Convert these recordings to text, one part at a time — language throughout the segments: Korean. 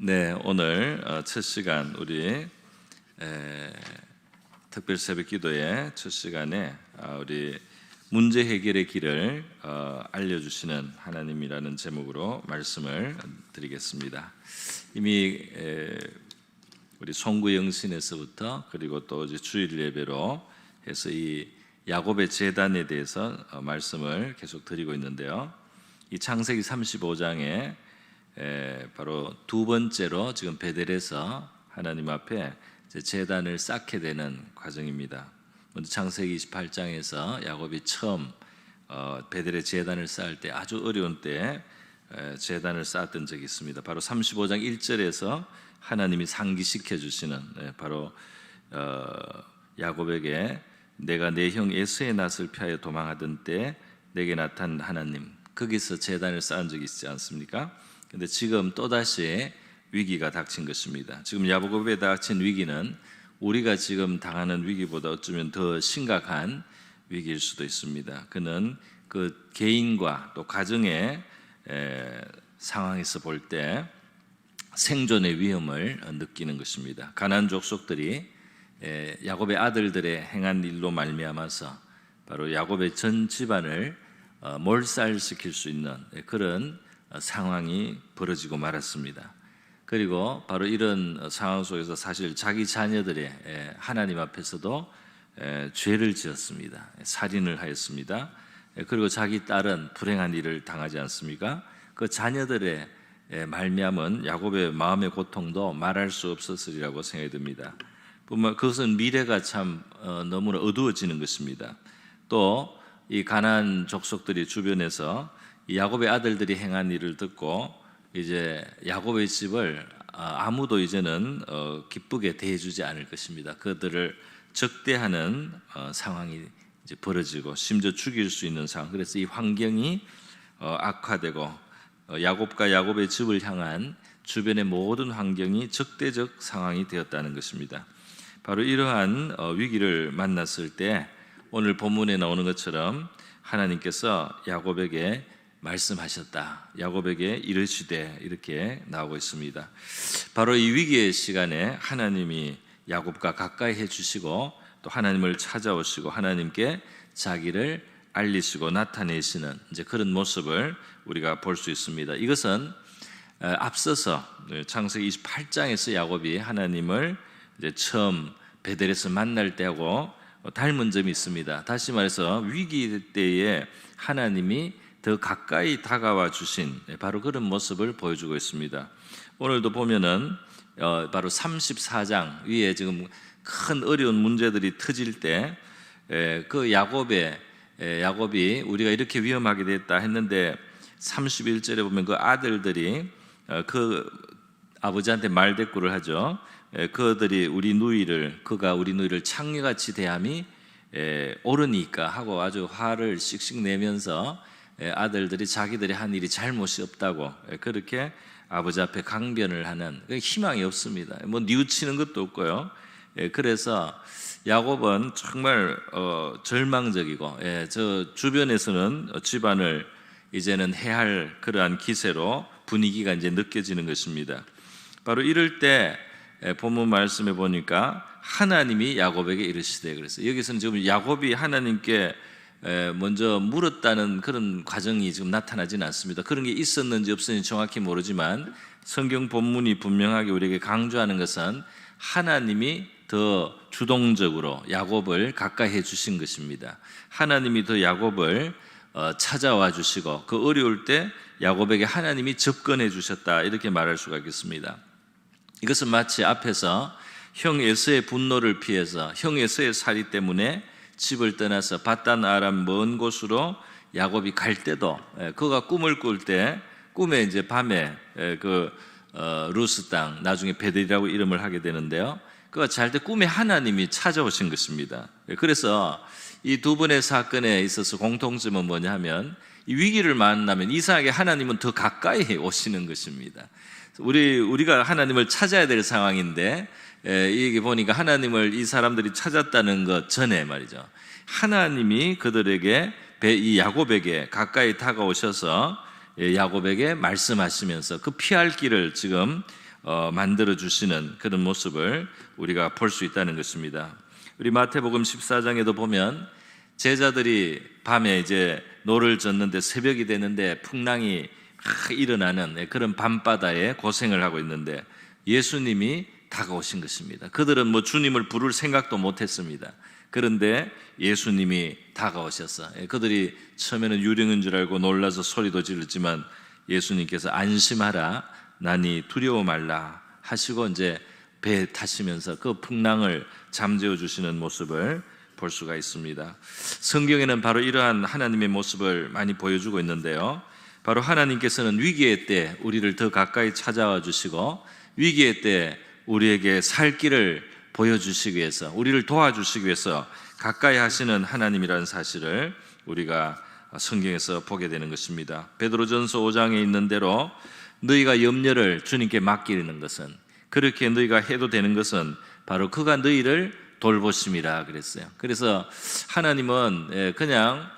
네, 오늘 첫 시간 우리 특별 새벽 기도의 첫 시간에 우리 문제 해결의 길을 알려주시는 하나님이라는 제목으로 말씀을 드리겠습니다. 이미 우리 송구 영신에서부터 그리고 또 이제 주일 예배로 해서 이 야곱의 제단에 대해서 말씀을 계속 드리고 있는데요. 이 창세기 35장에 바로 두 번째로 지금 베델에서 하나님 앞에 제단을 쌓게 되는 과정입니다. 먼저 창세기 28장에서 야곱이 처음 베델에 제단을 쌓을 때 아주 어려운 때 제단을 쌓았던 적이 있습니다. 바로 35장 1절에서 하나님이 상기시켜 주시는 바로 야곱에게 내가 내 형 에서의 낯을 피하여 도망하던 때 내게 나타난 하나님, 거기서 제단을 쌓은 적이 있지 않습니까? 근데 지금 또다시 위기가 닥친 것입니다. 지금 야곱에 닥친 위기는 우리가 지금 당하는 위기보다 어쩌면 더 심각한 위기일 수도 있습니다. 그는 그 개인과 또 가정의 상황에서 볼 때 생존의 위험을 느끼는 것입니다. 가나안 족속들이 야곱의 아들들의 행한 일로 말미암아서 바로 야곱의 전 집안을 몰살시킬 수 있는 그런 상황이 벌어지고 말았습니다. 그리고 바로 이런 상황 속에서 사실 자기 자녀들이 하나님 앞에서도 죄를 지었습니다. 살인을 하였습니다. 그리고 자기 딸은 불행한 일을 당하지 않습니까? 그 자녀들의 말미암은 야곱의 마음의 고통도 말할 수 없었으리라고 생각이 듭니다. 그것은 미래가 참 너무나 어두워지는 것입니다. 또 이 가나안 족속들이 주변에서 야곱의 아들들이 행한 일을 듣고 이제 야곱의 집을 아무도 이제는 기쁘게 대해주지 않을 것입니다. 그들을 적대하는 상황이 이제 벌어지고 심지어 죽일 수 있는 상황. 그래서 이 환경이 악화되고 야곱과 야곱의 집을 향한 주변의 모든 환경이 적대적 상황이 되었다는 것입니다. 바로 이러한 위기를 만났을 때 오늘 본문에 나오는 것처럼 하나님께서 야곱에게 말씀하셨다. 야곱에게 이르시되 이렇게 나오고 있습니다. 바로 이 위기의 시간에 하나님이 야곱과 가까이 해주시고 또 하나님을 찾아오시고 하나님께 자기를 알리시고 나타내시는 이제 그런 모습을 우리가 볼 수 있습니다. 이것은 앞서서 창세기 28장에서 야곱이 하나님을 이제 처음 베델에서 만날 때하고 닮은 점이 있습니다. 다시 말해서 위기 때에 하나님이 더 가까이 다가와 주신 바로 그런 모습을 보여주고 있습니다. 오늘도 보면은 바로 34장 위에 지금 큰 어려운 문제들이 터질 때 그 야곱이 우리가 이렇게 위험하게 됐다 했는데 31절에 보면 그 아들들이 그 아버지한테 말대꾸를 하죠. 그가 우리 누이를 창녀같이 대함이 옳으니까 하고 아주 화를 씩씩 내면서 아들들이 자기들이 한 일이 잘못이 없다고 그렇게 아버지 앞에 강변을 하는 희망이 없습니다. 뭐 뉘우치는 것도 없고요. 그래서 야곱은 정말 절망적이고 저 주변에서는 집안을 이제는 해할 그러한 기세로 분위기가 이제 느껴지는 것입니다. 바로 이럴 때 본문 말씀에 보니까 하나님이 야곱에게 이르시되 그래서 여기서는 지금 야곱이 하나님께 먼저 물었다는 그런 과정이 지금 나타나지는 않습니다. 그런 게 있었는지 없었는지 정확히 모르지만 성경 본문이 분명하게 우리에게 강조하는 것은 하나님이 더 주동적으로 야곱을 가까이 해 주신 것입니다. 하나님이 더 야곱을 찾아와 주시고 그 어려울 때 야곱에게 하나님이 접근해 주셨다 이렇게 말할 수가 있겠습니다. 이것은 마치 앞에서 형 에서의 분노를 피해서 형 에서의 살이 때문에 집을 떠나서 밧단 아람 먼 곳으로 야곱이 갈 때도 그가 꿈을 꿀 때 꿈에 이제 밤에 루스 땅 나중에 베델이라고 이름을 하게 되는데요. 그가 잘 때 꿈에 하나님이 찾아오신 것입니다. 그래서 이 두 번의 사건에 있어서 공통점은 뭐냐 하면 이 위기를 만나면 이상하게 하나님은 더 가까이 오시는 것입니다. 우리가 하나님을 찾아야 될 상황인데 여기 보니까 하나님을 이 사람들이 찾았다는 것 전에 말이죠. 하나님이 그들에게 이 야곱에게 가까이 다가오셔서 야곱에게 말씀하시면서 그 피할 길을 지금 만들어 주시는 그런 모습을 우리가 볼 수 있다는 것입니다. 우리 마태복음 14장에도 보면 제자들이 밤에 이제 노를 젓는데 새벽이 되는데 풍랑이 일어나는 그런 밤바다에 고생을 하고 있는데 예수님이 다가오신 것입니다. 그들은 뭐 주님을 부를 생각도 못했습니다. 그런데 예수님이 다가오셔서 그들이 처음에는 유령인 줄 알고 놀라서 소리도 지르지만 예수님께서 안심하라, 나니 두려워 말라 하시고 이제 배에 타시면서 그 풍랑을 잠재워 주시는 모습을 볼 수가 있습니다. 성경에는 바로 이러한 하나님의 모습을 많이 보여주고 있는데요. 바로 하나님께서는 위기의 때 우리를 더 가까이 찾아와 주시고 위기의 때 우리에게 살 길을 보여주시기 위해서, 우리를 도와주시기 위해서 가까이 하시는 하나님이라는 사실을 우리가 성경에서 보게 되는 것입니다. 베드로전서 5장에 있는 대로 너희가 염려를 주님께 맡기는 것은, 그렇게 너희가 해도 되는 것은 바로 그가 너희를 돌보심이라 그랬어요. 그래서 하나님은 그냥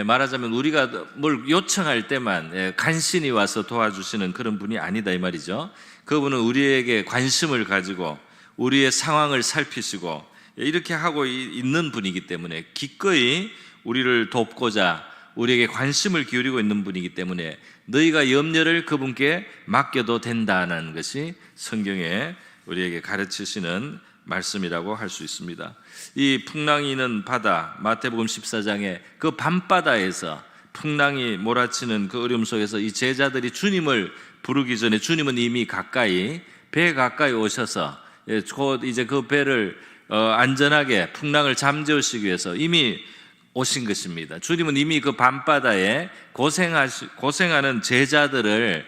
말하자면 우리가 뭘 요청할 때만 간신히 와서 도와주시는 그런 분이 아니다 이 말이죠. 그분은 우리에게 관심을 가지고 우리의 상황을 살피시고 이렇게 하고 있는 분이기 때문에 기꺼이 우리를 돕고자 우리에게 관심을 기울이고 있는 분이기 때문에 너희가 염려를 그분께 맡겨도 된다는 것이 성경에 우리에게 가르치시는 말씀이라고 할 수 있습니다. 이 풍랑이 있는 바다, 마태복음 14장에 그 밤바다에서 풍랑이 몰아치는 그 어려움 속에서 이 제자들이 주님을 부르기 전에 주님은 이미 가까이, 배 가까이 오셔서 곧 이제 그 배를 안전하게 풍랑을 잠재우시기 위해서 이미 오신 것입니다. 주님은 이미 그 밤바다에 고생하는 제자들을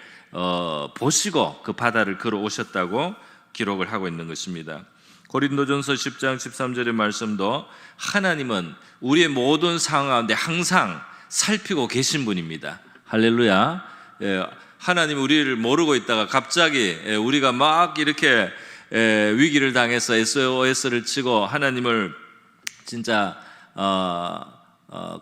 보시고 그 바다를 걸어오셨다고 기록을 하고 있는 것입니다. 고린도전서 10장 13절의 말씀도 하나님은 우리의 모든 상황 가운데 항상 살피고 계신 분입니다. 할렐루야. 하나님 우리를 모르고 있다가 갑자기 우리가 막 이렇게 위기를 당해서 SOS를 치고 하나님을 진짜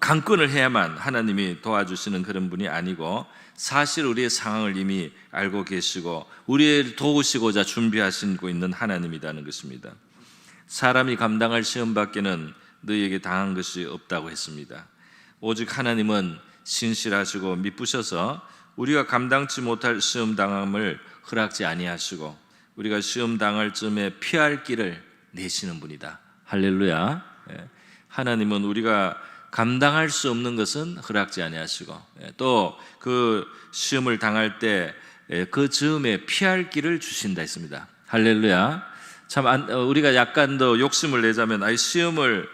강권을 해야만 하나님이 도와주시는 그런 분이 아니고 사실 우리의 상황을 이미 알고 계시고 우리를 도우시고자 준비하시고 있는 하나님이라는 것입니다. 사람이 감당할 시험 밖에는 너희에게 당한 것이 없다고 했습니다. 오직 하나님은 신실하시고 미쁘셔서 우리가 감당치 못할 시험 당함을 허락지 아니하시고 우리가 시험 당할 쯤에 피할 길을 내시는 분이다. 할렐루야. 하나님은 우리가 감당할 수 없는 것은 허락지 아니하시고 또 그 시험을 당할 때 그 즈음에 피할 길을 주신다 했습니다. 할렐루야. 참 우리가 약간 더 욕심을 내자면 시험을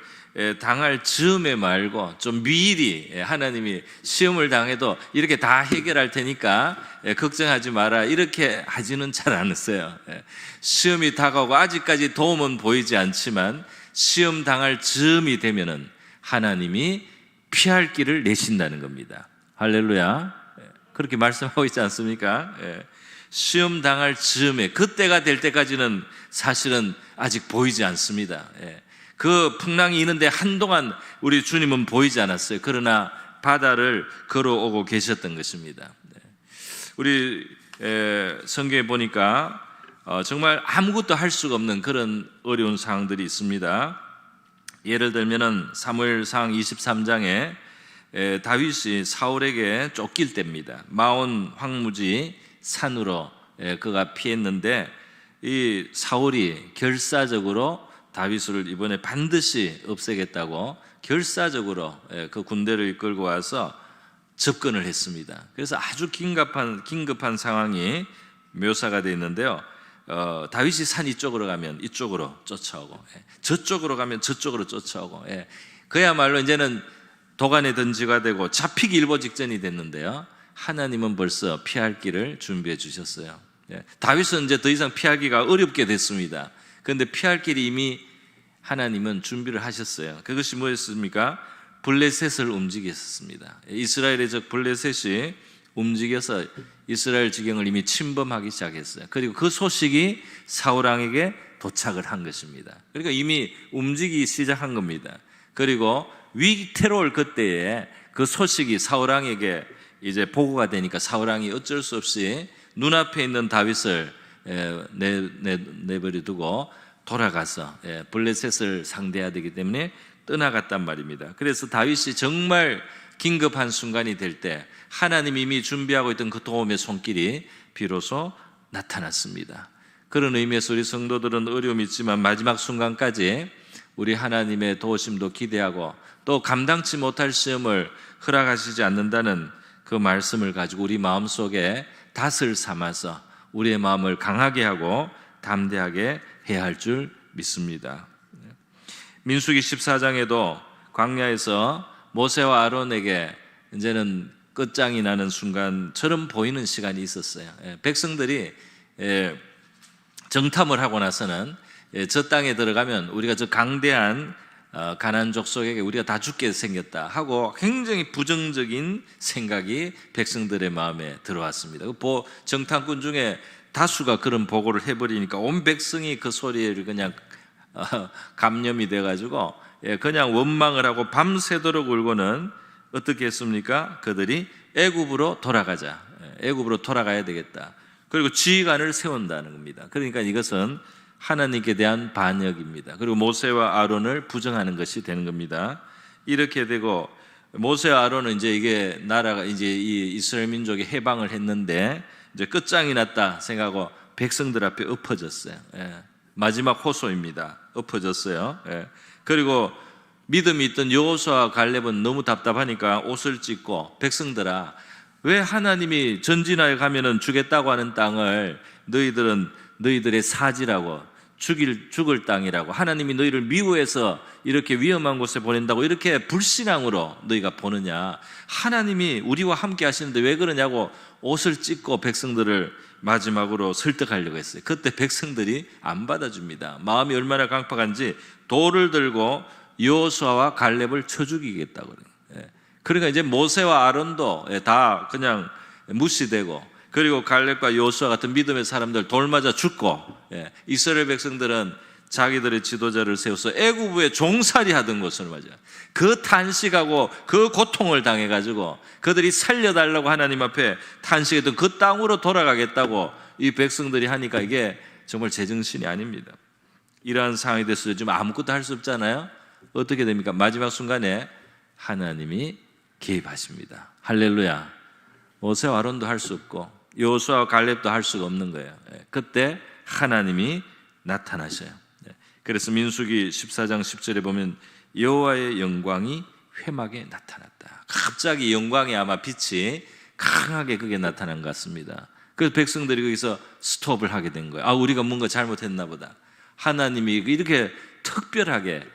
당할 즈음에 말고 좀 미리 하나님이 시험을 당해도 이렇게 다 해결할 테니까 걱정하지 마라 이렇게 하지는 잘 않았어요. 시험이 다가오고 아직까지 도움은 보이지 않지만 시험 당할 즈음이 되면은 하나님이 피할 길을 내신다는 겁니다. 할렐루야. 그렇게 말씀하고 있지 않습니까? 시험 당할 즈음에 그때가 될 때까지는 사실은 아직 보이지 않습니다. 그 풍랑이 있는데 한동안 우리 주님은 보이지 않았어요. 그러나 바다를 걸어오고 계셨던 것입니다. 우리 성경에 보니까 정말 아무것도 할 수가 없는 그런 어려운 상황들이 있습니다. 예를 들면은 사무엘상 23장에 다윗이 사울에게 쫓길 때입니다. 마온 황무지 산으로 그가 피했는데 이 사울이 결사적으로 다윗을 이번에 반드시 없애겠다고 결사적으로 그 군대를 이끌고 와서 접근을 했습니다. 그래서 아주 긴급한 상황이 묘사가 되어 있는데요. 다윗이 산 이쪽으로 가면 이쪽으로 쫓아오고 저쪽으로 가면 저쪽으로 쫓아오고 그야말로 이제는 도간에 던지가 되고 잡히기 일보 직전이 됐는데요. 하나님은 벌써 피할 길을 준비해 주셨어요. 다윗은 이제 더 이상 피하기가 어렵게 됐습니다. 그런데 피할 길이 이미 하나님은 준비를 하셨어요. 그것이 뭐였습니까? 블레셋을 움직였습니다. 이스라엘의 적 블레셋이 움직여서 이스라엘 지경을 이미 침범하기 시작했어요. 그리고 그 소식이 사울왕에게 도착을 한 것입니다. 그러니까 이미 움직이기 시작한 겁니다. 그리고 위태로울 그때에 그 소식이 사울왕에게 이제 보고가 되니까 사울왕이 어쩔 수 없이 눈앞에 있는 다윗을 내버려 두고 돌아가서 블레셋을 상대해야 되기 때문에 떠나갔단 말입니다. 그래서 다윗이 정말 긴급한 순간이 될 때 하나님이 이미 준비하고 있던 그 도움의 손길이 비로소 나타났습니다. 그런 의미에서 우리 성도들은 어려움이 있지만 마지막 순간까지 우리 하나님의 도우심도 기대하고 또 감당치 못할 시험을 허락하시지 않는다는 그 말씀을 가지고 우리 마음속에 닷을 삼아서 우리의 마음을 강하게 하고 담대하게 해야 할 줄 믿습니다. 민수기 14장에도 광야에서 모세와 아론에게 이제는 끝장이 나는 순간처럼 보이는 시간이 있었어요. 백성들이 정탐을 하고 나서는 저 땅에 들어가면 우리가 저 강대한 가나안 족속에게 우리가 다 죽게 생겼다 하고 굉장히 부정적인 생각이 백성들의 마음에 들어왔습니다. 정탐꾼 중에 다수가 그런 보고를 해버리니까 온 백성이 그 소리를 그냥 감염이 돼가지고 그냥 원망을 하고 밤새도록 울고는 어떻게 했습니까? 그들이 애굽으로 돌아가자, 애굽으로 돌아가야 되겠다. 그리고 지휘관을 세운다는 겁니다. 그러니까 이것은 하나님께 대한 반역입니다. 그리고 모세와 아론을 부정하는 것이 되는 겁니다. 이렇게 되고 모세와 아론은 이제 이게 나라가 이제 이 이스라엘 민족이 해방을 했는데 이제 끝장이 났다 생각하고 백성들 앞에 엎어졌어요. 마지막 호소입니다. 엎어졌어요. 그리고 믿음이 있던 여호수아와 갈렙은 너무 답답하니까 옷을 찢고 백성들아, 왜 하나님이 전진하여 가면은 주겠다고 하는 땅을 너희들은 너희들의 사지라고 죽을 땅이라고 하나님이 너희를 미워해서 이렇게 위험한 곳에 보낸다고 이렇게 불신앙으로 너희가 보느냐, 하나님이 우리와 함께 하시는데 왜 그러냐고 옷을 찢고 백성들을 마지막으로 설득하려고 했어요. 그때 백성들이 안 받아줍니다. 마음이 얼마나 강팍한지 돌을 들고 여호수아와 갈렙을 쳐 죽이겠다고 그래요. 그러니까 이제 모세와 아론도 다 그냥 무시되고, 그리고 갈렙과 여호수아 같은 믿음의 사람들 돌 맞아 죽고, 이스라엘 백성들은 자기들의 지도자를 세워서 애굽에 종살이 하던 것을 맞아요. 그 탄식하고 그 고통을 당해가지고 그들이 살려달라고 하나님 앞에 탄식했던 그 땅으로 돌아가겠다고 이 백성들이 하니까 이게 정말 제정신이 아닙니다. 이러한 상황에 대해서 요즘 아무것도 할 수 없잖아요. 어떻게 됩니까? 마지막 순간에 하나님이 개입하십니다. 할렐루야. 모세와 아론도 할 수 없고 여호수아와 갈렙도 할 수가 없는 거예요. 그때 하나님이 나타나셔요. 그래서 민수기 14장 10절에 보면 여호와의 영광이 회막에 나타났다. 갑자기 영광의 아마 빛이 강하게 그게 나타난 것 같습니다. 그래서 백성들이 거기서 스톱을 하게 된 거예요. 우리가 뭔가 잘못했나 보다. 하나님이 이렇게 특별하게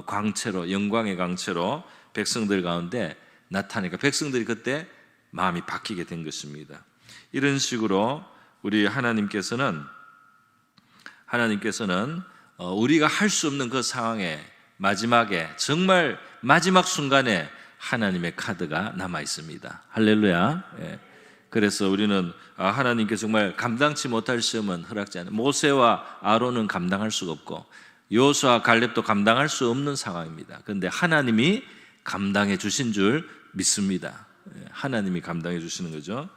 광채로, 영광의 광채로 백성들 가운데 나타나니까 백성들이 그때 마음이 바뀌게 된 것입니다. 이런 식으로 우리 하나님께서는 우리가 할 수 없는 그 상황에 마지막에 정말 마지막 순간에 하나님의 카드가 남아 있습니다. 할렐루야. 그래서 우리는 하나님께서 정말 감당치 못할 시험은 허락지 않아요. 모세와 아론은 감당할 수가 없고 여호수아와 갈렙도 감당할 수 없는 상황입니다. 그런데 하나님이 감당해 주신 줄 믿습니다. 하나님이 감당해 주시는 거죠.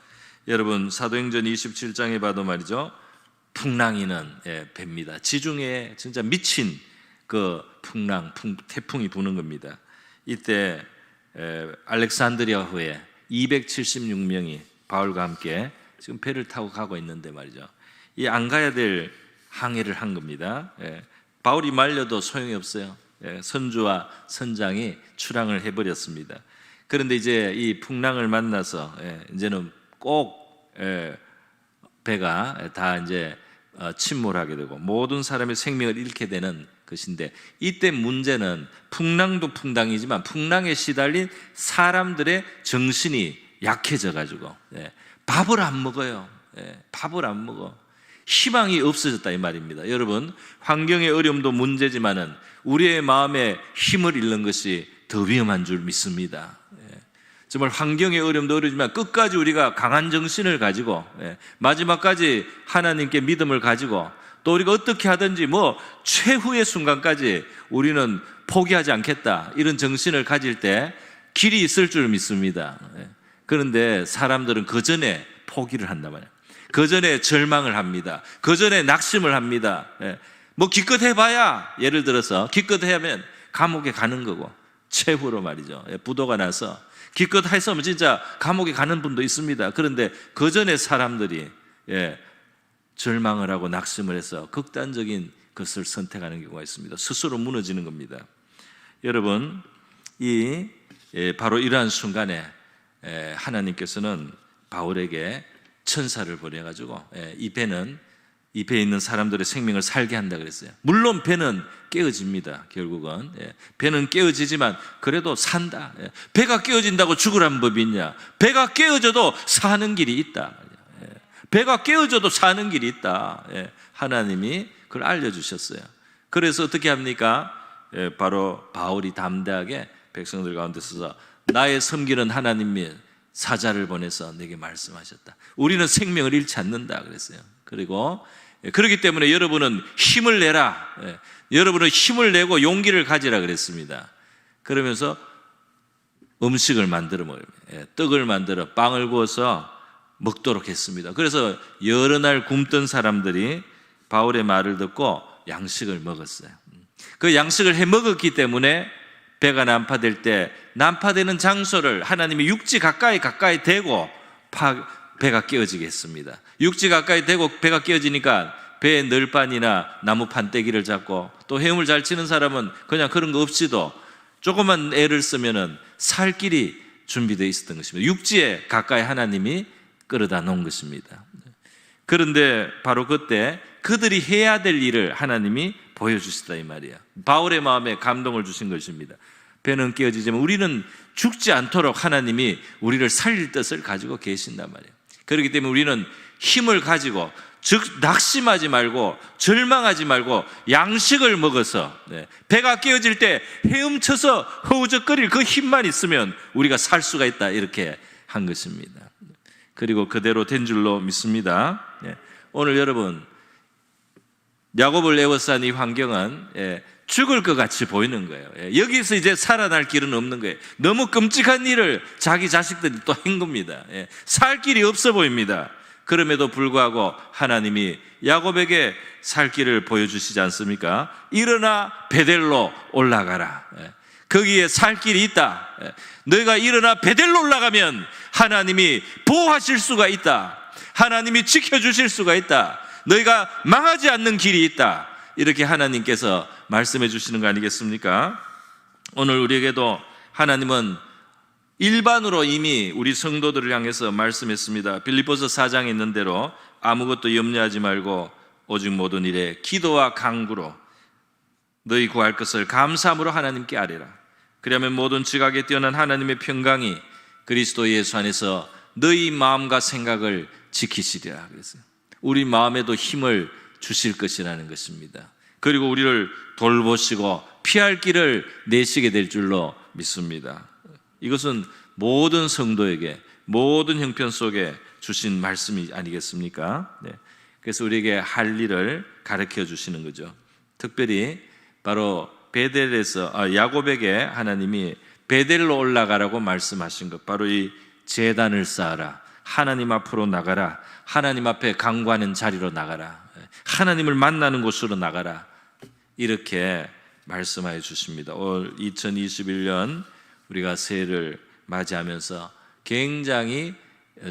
여러분, 사도행전 27장에 봐도 말이죠, 풍랑이는 뱀니다. 지중해에 진짜 미친 그 태풍이 부는 겁니다. 이때 알렉산드리아호에 276명이 바울과 함께 지금 배를 타고 가고 있는데 말이죠, 이 안 가야 될 항해를 한 겁니다. 바울이 말려도 소용이 없어요. 선주와 선장이 출항을 해버렸습니다. 그런데 이제 이 풍랑을 만나서 이제는 꼭 배가 다 이제 침몰하게 되고 모든 사람의 생명을 잃게 되는 것인데, 이때 문제는 풍랑도 풍랑이지만 풍랑에 시달린 사람들의 정신이 약해져 가지고 밥을 안 먹어요. 밥을 안 먹어. 희망이 없어졌다 이 말입니다. 여러분, 환경의 어려움도 문제지만은 우리의 마음에 힘을 잃는 것이 더 위험한 줄 믿습니다. 정말 환경의 어려움도 어려지만 끝까지 우리가 강한 정신을 가지고 마지막까지 하나님께 믿음을 가지고 또 우리가 어떻게 하든지 최후의 순간까지 우리는 포기하지 않겠다, 이런 정신을 가질 때 길이 있을 줄 믿습니다. 그런데 사람들은 그 전에 포기를 한단 말이에요. 그 전에 절망을 합니다. 그 전에 낙심을 합니다. 뭐 기껏 해봐야, 예를 들어서 기껏 하면 감옥에 가는 거고, 최후로 말이죠. 부도가 나서 기껏 해서 진짜 감옥에 가는 분도 있습니다. 그런데 그 전에 사람들이 절망을 하고 낙심을 해서 극단적인 것을 선택하는 경우가 있습니다. 스스로 무너지는 겁니다. 여러분, 바로 이러한 순간에 하나님께서는 바울에게 천사를 보내가지고 이 배에 있는 사람들의 생명을 살게 한다 그랬어요. 물론 배는 깨어집니다. 결국은 배는 깨어지지만 그래도 산다. 배가 깨어진다고 죽으라는 법이 있냐? 배가 깨어져도 사는 길이 있다. 배가 깨어져도 사는 길이 있다. 하나님이 그걸 알려주셨어요. 그래서 어떻게 합니까? 바로 바울이 담대하게 백성들 가운데 서서 나의 섬기는 하나님이 사자를 보내서 내게 말씀하셨다. 우리는 생명을 잃지 않는다 그랬어요. 그리고 그렇기 때문에 여러분은 힘을 내라. 여러분은 힘을 내고 용기를 가지라 그랬습니다. 그러면서 음식을 만들어 먹어요. 떡을 만들어 빵을 구워서 먹도록 했습니다. 그래서 여러 날 굶던 사람들이 바울의 말을 듣고 양식을 먹었어요. 그 양식을 해 먹었기 때문에 배가 난파될 때 난파되는 장소를 하나님이 육지 가까이 대고 배가 깨어지게 했습니다. 육지 가까이 대고 배가 깨어지니까 배에 널판이나 나무 판때기를 잡고, 또 헤엄을 잘 치는 사람은 그냥 그런 거 없이도 조그만 애를 쓰면은 살 길이 준비되어 있었던 것입니다. 육지에 가까이 하나님이 끌어다 놓은 것입니다. 그런데 바로 그때 그들이 해야 될 일을 하나님이 보여주시다 이 말이야. 바울의 마음에 감동을 주신 것입니다. 배는 깨어지지만 우리는 죽지 않도록 하나님이 우리를 살릴 뜻을 가지고 계신단 말이에요. 그렇기 때문에 우리는 힘을 가지고, 즉 낙심하지 말고 절망하지 말고 양식을 먹어서 배가 깨어질 때 헤엄쳐서 허우적거릴 그 힘만 있으면 우리가 살 수가 있다, 이렇게 한 것입니다. 그리고 그대로 된 줄로 믿습니다. 오늘 여러분, 야곱을 에워싼 이 환경은 죽을 것 같이 보이는 거예요. 여기서 이제 살아날 길은 없는 거예요. 너무 끔찍한 일을 자기 자식들이 또 한 겁니다. 살 길이 없어 보입니다. 그럼에도 불구하고 하나님이 야곱에게 살 길을 보여주시지 않습니까? 일어나 베델로 올라가라. 거기에 살 길이 있다. 너희가 일어나 베델로 올라가면 하나님이 보호하실 수가 있다. 하나님이 지켜주실 수가 있다. 너희가 망하지 않는 길이 있다. 이렇게 하나님께서 말씀해 주시는 거 아니겠습니까? 오늘 우리에게도 하나님은 일반으로 이미 우리 성도들을 향해서 말씀했습니다. 빌립보서 4장에 있는 대로 아무것도 염려하지 말고 오직 모든 일에 기도와 간구로 너희 구할 것을 감사함으로 하나님께 아뢰라. 그러면 모든 지각에 뛰어난 하나님의 평강이 그리스도 예수 안에서 너희 마음과 생각을 지키시리라 그랬어요. 우리 마음에도 힘을 주실 것이라는 것입니다. 그리고 우리를 돌보시고 피할 길을 내시게 될 줄로 믿습니다. 이것은 모든 성도에게, 모든 형편 속에 주신 말씀이 아니겠습니까? 그래서 우리에게 할 일을 가르쳐 주시는 거죠. 특별히 바로 베델에서 야곱에게 하나님이 베델로 올라가라고 말씀하신 것, 바로 이 제단을 쌓아라, 하나님 앞으로 나가라, 하나님 앞에 간구하는 자리로 나가라, 하나님을 만나는 곳으로 나가라, 이렇게 말씀하여 주십니다. 올 2021년 우리가 새해를 맞이하면서 굉장히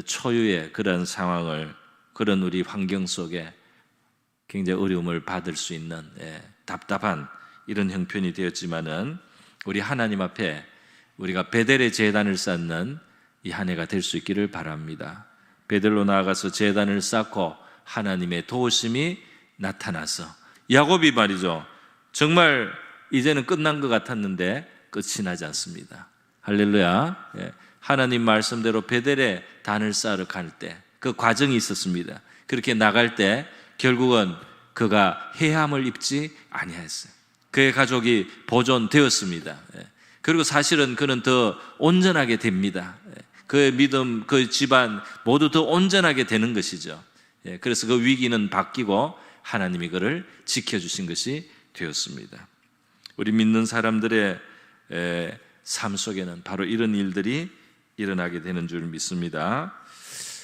초유의 그런 상황을, 그런 우리 환경 속에 굉장히 어려움을 받을 수 있는 답답한 이런 형편이 되었지만은 우리 하나님 앞에 우리가 베델의 제단을 쌓는 이 한 해가 될 수 있기를 바랍니다. 베델로 나아가서 제단을 쌓고 하나님의 도우심이 나타나서, 야곱이 말이죠, 정말 이제는 끝난 것 같았는데 끝이 나지 않습니다. 할렐루야. 하나님 말씀대로 베델에 단을 쌓으러 갈 때 그 과정이 있었습니다. 그렇게 나갈 때 결국은 그가 해함을 입지 아니하였어요. 그의 가족이 보존되었습니다. 그리고 사실은 그는 더 온전하게 됩니다. 그의 믿음, 그 집안 모두 더 온전하게 되는 것이죠. 그래서 그 위기는 바뀌고 하나님이 그를 지켜주신 것이 되었습니다. 우리 믿는 사람들의 삶 속에는 바로 이런 일들이 일어나게 되는 줄 믿습니다.